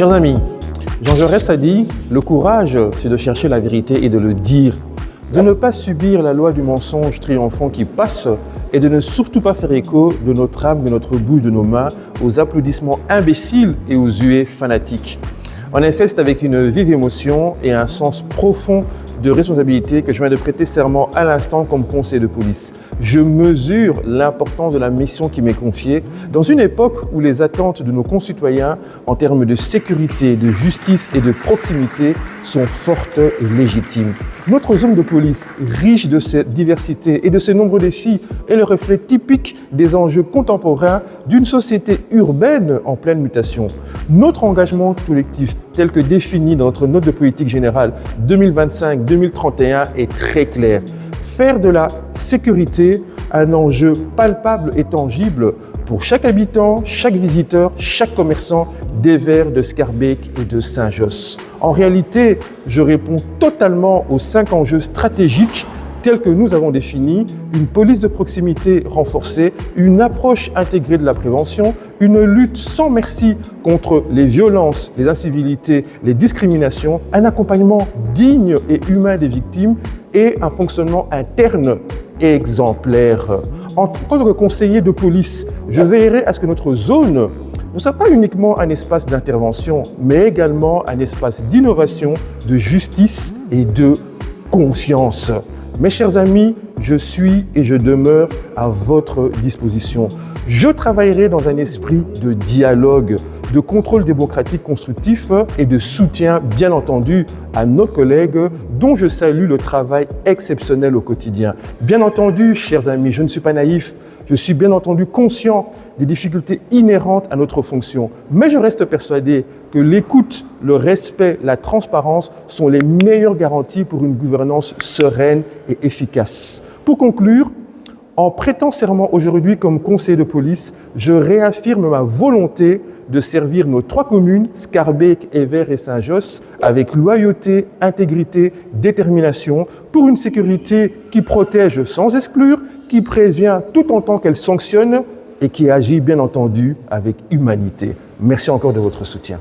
Chers amis, Jean Jaurès a dit « Le courage, c'est de chercher la vérité et de le dire, de ne pas subir la loi du mensonge triomphant qui passe et de ne surtout pas faire écho de notre âme, de notre bouche, de nos mains aux applaudissements imbéciles et aux huées fanatiques. » En effet, c'est avec une vive émotion et un sens profond de responsabilité que je viens de prêter serment à l'instant comme conseiller de police. Je mesure l'importance de la mission qui m'est confiée dans une époque où les attentes de nos concitoyens en termes de sécurité, de justice et de proximité sont fortes et légitimes. Notre zone de police, riche de cette diversité et de ces nombreux défis, est le reflet typique des enjeux contemporains d'une société urbaine en pleine mutation. Notre engagement collectif, tel que défini dans notre note de politique générale 2025-2031, est très clair. Faire de la sécurité un enjeu palpable et tangible pour chaque habitant, chaque visiteur, chaque commerçant des Verts, de Scarbeck et de Saint-Josse. En réalité, je réponds totalement aux 5 enjeux stratégiques tels que nous avons définis: une police de proximité renforcée, une approche intégrée de la prévention, une lutte sans merci contre les violences, les incivilités, les discriminations, un accompagnement digne et humain des victimes et un fonctionnement interne exemplaire. En tant que conseiller de police, je veillerai à ce que notre zone ne soit pas uniquement un espace d'intervention, mais également un espace d'innovation, de justice et de confiance. Mes chers amis, je suis et je demeure à votre disposition. Je travaillerai dans un esprit de dialogue, de contrôle démocratique constructif et de soutien, bien entendu, à nos collègues dont je salue le travail exceptionnel au quotidien. Bien entendu, chers amis, je ne suis pas naïf. Je suis bien entendu conscient des difficultés inhérentes à notre fonction, mais je reste persuadé que l'écoute, le respect, la transparence sont les meilleures garanties pour une gouvernance sereine et efficace. Pour conclure, en prêtant serment aujourd'hui comme conseiller de police, je réaffirme ma volonté de servir nos 3 communes, Scarbeck, Evere et Saint-Josse, avec loyauté, intégrité, détermination, pour une sécurité qui protège sans exclure, qui prévient tout autant qu'elle sanctionne et qui agit bien entendu avec humanité. Merci encore de votre soutien.